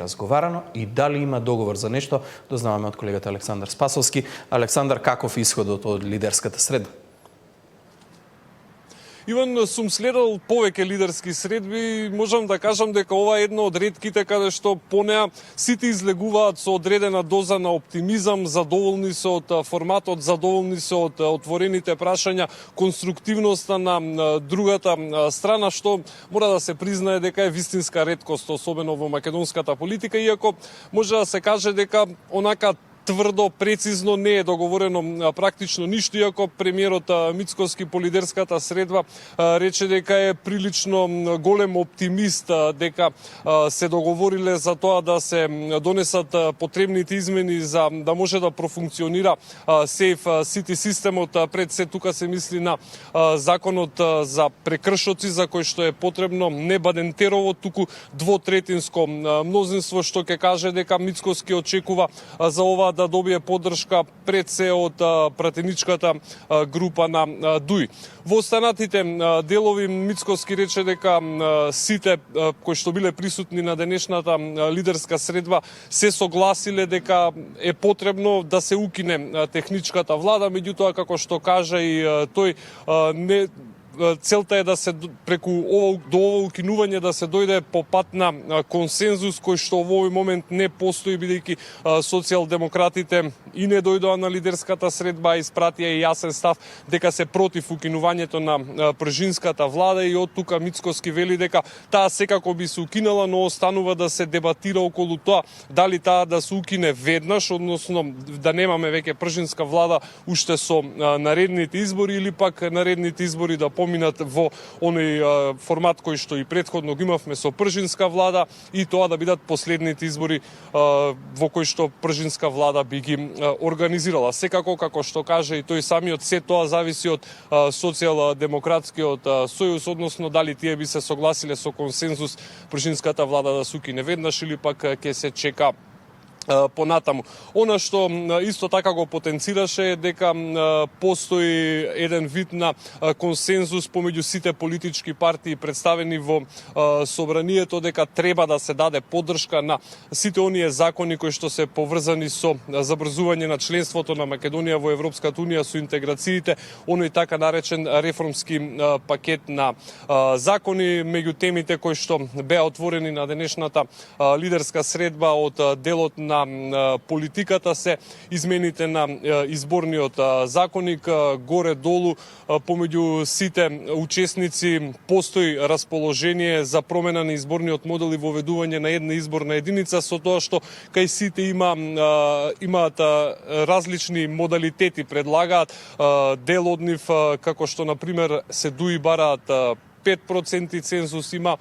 разговарано и дали има договор за нешто, дознаваме од колегата Александар Спасовски. Александар, каков исходот од лидерската средба? Иван, сум следел повеќе лидерски средби, можам да кажам дека ова е едно од ретките каде што по неа сите излегуваат со одредена доза на оптимизам, задоволни се од форматот, задоволни се од отворените прашања, конструктивноста на другата страна, што мора да се признае дека е вистинска реткост, особено во македонската политика, иако може да се каже дека онака тврдо, прецизно не е договорено практично ништо, иако премиерот Мицкоски по лидерската средба рече дека е прилично голем оптимист, дека се договориле за тоа да се донесат потребните измени за да може да профункционира Safe City системот. Пред се тука се мисли на законот за прекршоци, за кој што е потребно не бадентерово, туку двотретинско мнозинство, што ќе каже дека Мицкоски очекува за ова да добие поддршка пред се од пратеничката група на ДУИ. Во останатите делови Мицкоски рече дека сите кои што биле присутни на денешната лидерска средба се согласиле дека е потребно да се укине техничката влада, меѓутоа како што кажа и тој не целта е да се преку до ова укинување да се дојде по пат на консензус кој што во овој момент не постои, бидејќи социјалдемократите и не дојдоа на лидерската средба, испратија и јасен став дека се против укинувањето на пржинската влада, и од тука Мицкоски вели дека таа секако би се укинала, но останува да се дебатира околу тоа дали таа да се укине веднаш, односно да немаме веќе пржинска влада уште со наредните избори, или пак наредните избори да поминат во оној формат кој што и претходно го имавме со пржинска влада, и тоа да бидат последните избори во кои што пржинска влада би ги организирала. Секако, како што каже и тој самиот, се тоа зависи од социјалдемократскиот сојуз, односно дали тие би се согласиле со консензус пржинската влада да се укине веднаш, или пак ќе се чека понатаму. Она што исто така го потенцираше е дека постои еден вид на консензус помеѓу сите политички партии представени во собранието, дека треба да се даде поддршка на сите оние закони кои што се поврзани со забрзување на членството на Македонија во Европската унија, со интеграциите, оној така наречен реформски пакет на закони. Меѓу темите кои што беа отворени на денешната лидерска средба од делот на политиката се измените на изборниот законник. Горе-долу помеѓу сите учесници постои расположение за промена на изборниот модел и воведување на една изборна единица, со тоа што кај сите имаат различни модалитети, предлагаат дел од нив, како што на пример се ДУИ бараат 5% цензус, има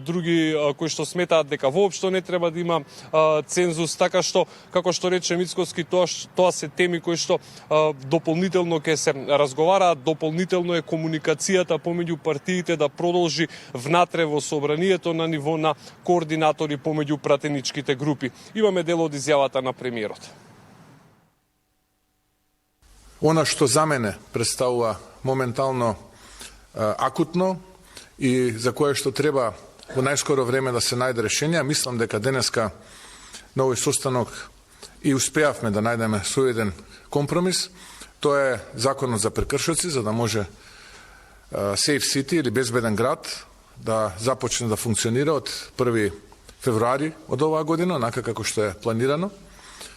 други кои што сметаат дека воопшто не треба да има цензус, така што, како што рече Мицкоски, тоа се теми кои што дополнително ќе се разговараат, дополнително е комуникацијата помеѓу партиите да продолжи внатре во собранието на ниво на координатори помеѓу пратеничките групи. Имаме дел од изјавата на премиерот. Она што за мене представува моментално акутно и за кое што треба во најскоро време да се најде решение, мислам дека денеска на овој состанок и успеавме да најдеме соеден компромис. Тоа е законот за прекршоци, за да може Safe City или безбеден град да започне да функционира од 1 февруари од оваа година, онака како што е планирано,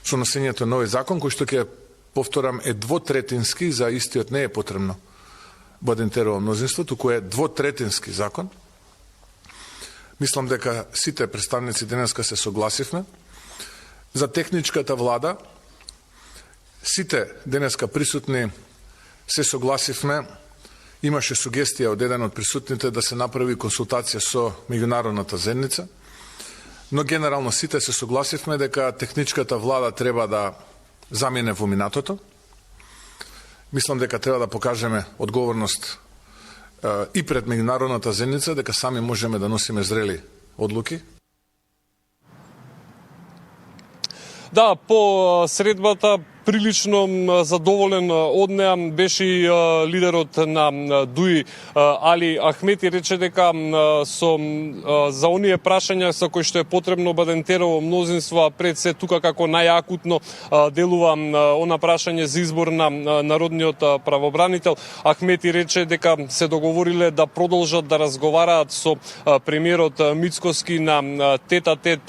со носењето на овој закон, кој што ќе повторам е двотретински, за истиот не е потребно бадентерово мнозинство, туку е двотретински закон. Мислам дека сите представници денеска се согласивме. За техничката влада, сите денеска присутни се согласивме. Имаше сугестија од еден од присутните да се направи консултација со меѓународната заедница, но генерално сите се согласивме дека техничката влада треба да замине во минатото. Мислам дека треба да покажеме одговорност и пред меѓународната заедница, дека сами можеме да носиме зрели одлуки. Да, по средбата прилично задоволен од неа беше и лидерот на ДУИ Али Ахмети, рече дека за оние прашања со кои што е потребно бадентерово мнозинство, пред се тука како најакутно делува она прашање за избор на народниот правобранител. Ахмети рече дека се договориле да продолжат да разговараат со премиерот Мицкоски на тет-а-тет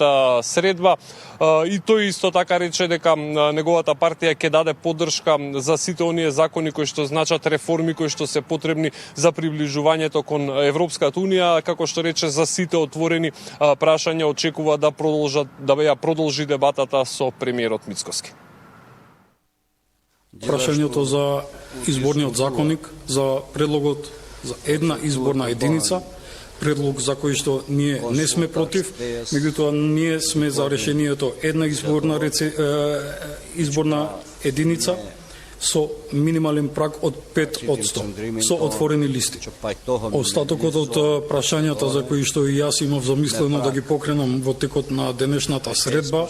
средба, и тој исто така рече дека неговата партија ќе даде поддршка за сите оние закони кои што значат реформи кои што се потребни за приближувањето кон Европската унија, како што рече за сите отворени прашања очекува да ја продолжи дебатата со премиерот Мицкоски. Прашањето за изборниот законник, за предлогот за една изборна единица, предлог за кој што ние не сме против, меѓутоа ние сме за решението една изборна единица со минимален праг од 5% со отворени листи. Остатокот од прашањата за кои што и јас имав замислено да ги покренам во текот на денешната средба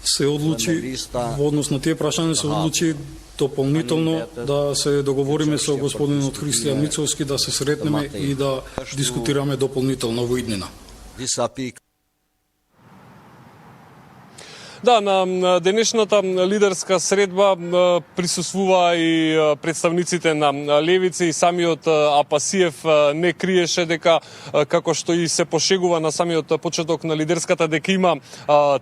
се одлучи во однос на тие прашања се одлучи дополнително да се договориме со господинот Христијан Мицовски да се сретнеме и да дискутираме дополнително во иднина. Да, на денешната лидерска средба присуствува и представниците на Левица и самиот Апасиев не криеше дека, како што и се пошегува на самиот почеток на лидерската, дека има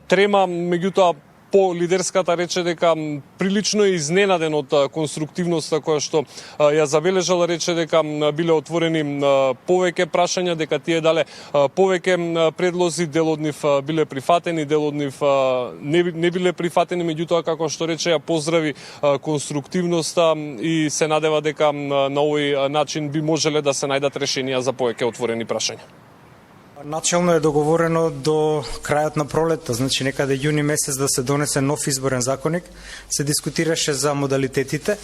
трема, меѓутоа по лидерската рече дека прилично е изненаден од конструктивноста која што ја забележала, рече дека биле отворени повеќе прашања, дека тие дале повеќе предлози, дел од нив биле прифатени, дел од нив не биле прифатени, меѓутоа како што рече ја поздрави конструктивноста и се надева дека на овој начин би можеле да се најдат решенија за повеќе отворени прашања. Начелно е договорено до крајот на пролетта, значи некаде јуни месец да се донесе нов изборен законник. Се дискутираше за модалитетите.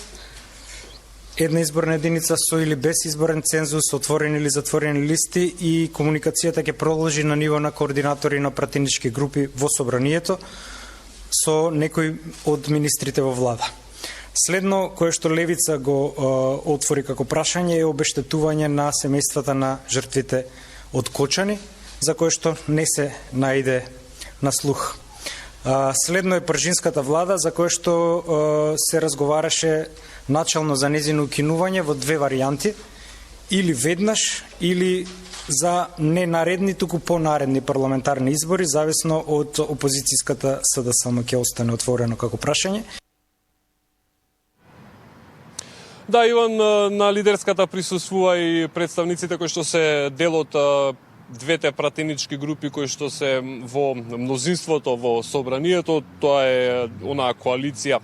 Една изборна единица со или без изборен цензус, отворени или затворени листи, и комуникацијата ќе продолжи на ниво на координатори на пратенички групи во собранието со некои од министрите во влада. Следно, кое што Левица го отвори како прашање е обештетување на семејствата на жртвите од Кочани, за кое што не се најде на слух. Следно е пржинската влада, за кое што се разговараше начално за нејзино укинување во две варијанти, или веднаш, или за не наредни, туку понаредни парламентарни избори, зависно од опозицијската СДСМ ќе остане отворено како прашање. Да, Иван, на лидерската присуствува и представниците кои што се дел од двете пратенички групи кои што се во мнозинството во собранието. Тоа е онаа коалиција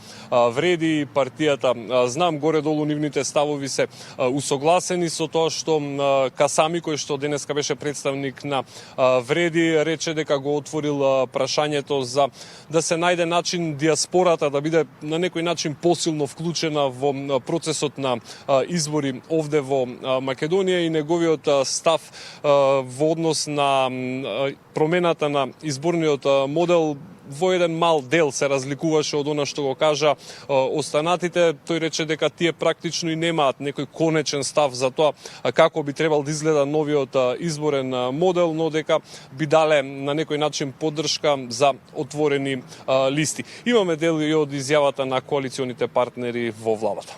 Вреди, партијата Знам, горе-долу нивните ставови се усогласени со тоа што Касами, кој што денеска беше представник на Вреди, рече дека го отворил прашањето за да се најде начин диаспората да биде на некој начин посилно вклучена во процесот на избори овде во Македонија, и неговиот став во однос на промената на изборниот модел во еден мал дел се разликуваше од она што го кажа останатите. Тој рече дека тие практично и немаат некој конечен став за тоа како би требал да изгледа новиот изборен модел, но дека би дале на некој начин поддршка за отворени листи. Имаме дел и од изјавата на коалиционите партнери во владата.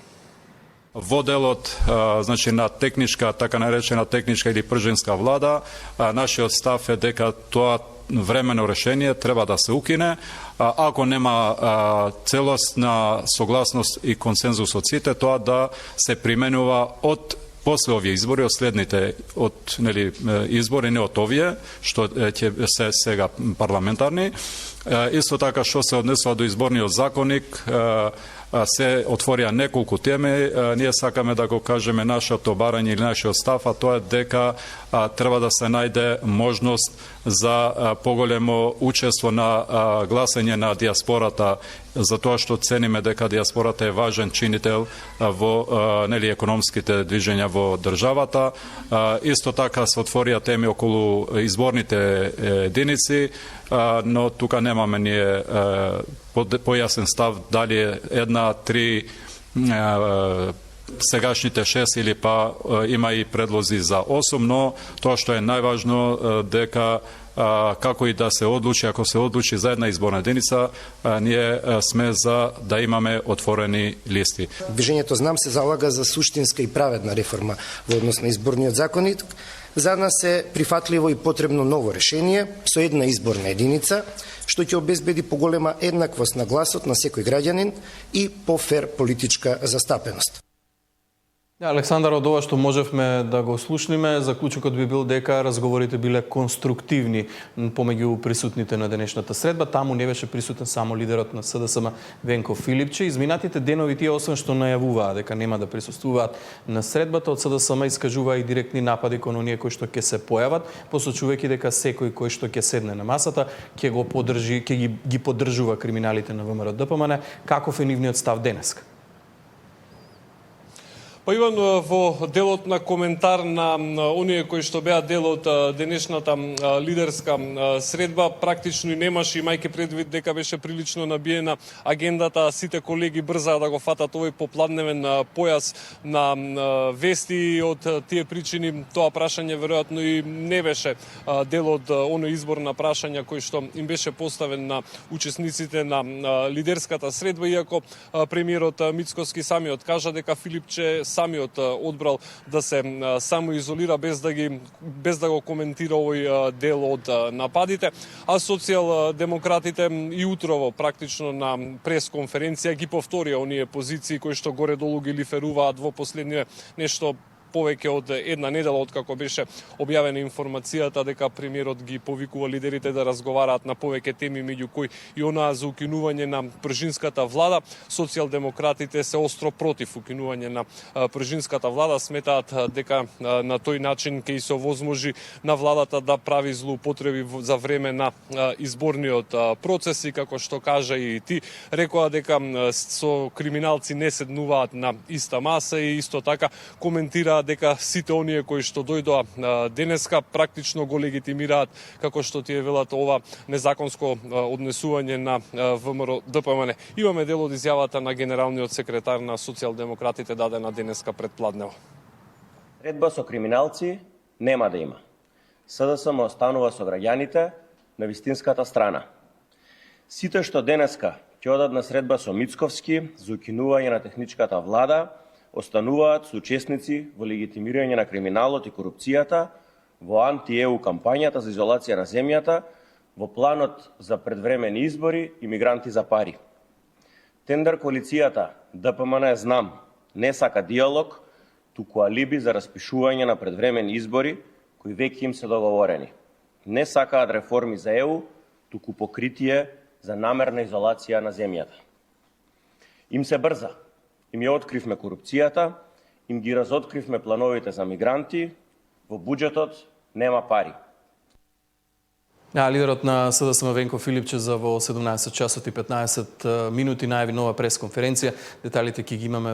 Во делот значи на техничка, така наречена техничка или пржинска влада, нашиот став е дека тоа времено решение треба да се укине, ако нема целосна согласност и консензус од сите, тоа да се применува од после овие избори, од следните избори, не од овие, што ќе се сега парламентарни. Исто така, што се однесува до изборниот законник, се отворија неколку теми. Ние сакаме да го кажеме нашето барање или нашиот став, а тоа е дека треба да се најде можност за поголемо учество на гласање на диаспората, за тоа што цениме дека диаспората е важен чинител во економските движења во државата. Исто така се отворија теми околу изборните единици, но тука немаме ние појасен став дали е 1, 3, сегашните 6 или па има и предлози за 8, но тоа што е најважно дека како и да се одлучи, ако се одлучи за една изборна единица, ние сме за да имаме отворени листи. Движењето Знам се залага за суштинска и праведна реформа во однос на изборниот законник. За нас е прифатливо и потребно ново решение со една изборна единица, што ќе обезбеди поголема еднаквост на гласот на секој граѓанин и пофер политичка застапеност. Александар, од ова што можевме да го слушниме, заклучокот би бил дека разговорите биле конструктивни помеѓу присутните на денешната средба. Таму не беше присутен само лидерот на СДСМ Венко Филипче. Изминатите денови тие, освен што најавуваа дека нема да присуствуваат на средбата, од СДСМ искажуваа и директни напади кон оние кои што ќе се појават, посочувајќи дека секој кој што ќе седне на масата ќе го поддржи, ќе ги поддржува криминалите на ВМРО ДПМН. Каков е нивниот став денеска? Па Иван, во делот на коментар на оние кои што беа дел од денешната лидерска средба, практично и немаше, имајќи предвид дека беше прилично набиена агендата, сите колеги брзаа да го фатат овој попладневен појас на вести. Од тие причини тоа прашање веројатно и не беше дел од оној избор на прашања кој што им беше поставен на учесниците на лидерската средба, иако премиерот Мицкоски самиот кажа дека Филипче самиот одбрал да се самоизолира без да го коментира овој дел од нападите, а социјалдемократите и утрово практично на пресконференција ги повторија оние позиции кои што горе-долу ги лиферуваат во последниве нешто повеќе од една недела откако беше објавена информацијата дека премиерот ги повикува лидерите да разговараат на повеќе теми, меѓу кои и онаа за укинување на пржинската влада. Социјалдемократите се остро против укинување на пржинската влада, сметаат дека на тој начин ќе се овозможи на владата да прави злоупотреби за време на изборниот процес и како што кажа и ти, рекоа дека со криминалци не седнуваат на иста маса и исто така коментира дека сите оние кои што дојдоа денеска практично го легитимираат, како што тие велат, ова незаконско однесување на ВМРО ДПМН. Имаме дел од изјавата на генералниот секретар на социјалдемократите дадена денеска пред пладнево. Средба со криминалци нема да има. СДСМ останува со граѓаните на вистинската страна. Сите што денеска ќе одат на средба со Мицковски за укинување на техничката влада, остануваат соучесници во легитимирање на криминалот и корупцијата, во анти-ЕУ кампањата за изолација на земјата, во планот за предвремени избори и мигранти за пари. Тендер коалицијата ДПМН Знам не сака диалог, туку алиби за распишување на предвремени избори кои веќе им се договорени. Не сакаат реформи за ЕУ, туку покритие за намерна изолација на земјата. Им се брза. Им ја откривме корупцијата, им ги разоткривме плановите за мигранти, во буџетот нема пари. Лидерот на СДСМ Венко Филипче за во 17 часот и 15 минути најави нова пресконференција. Деталите ќе ги имаме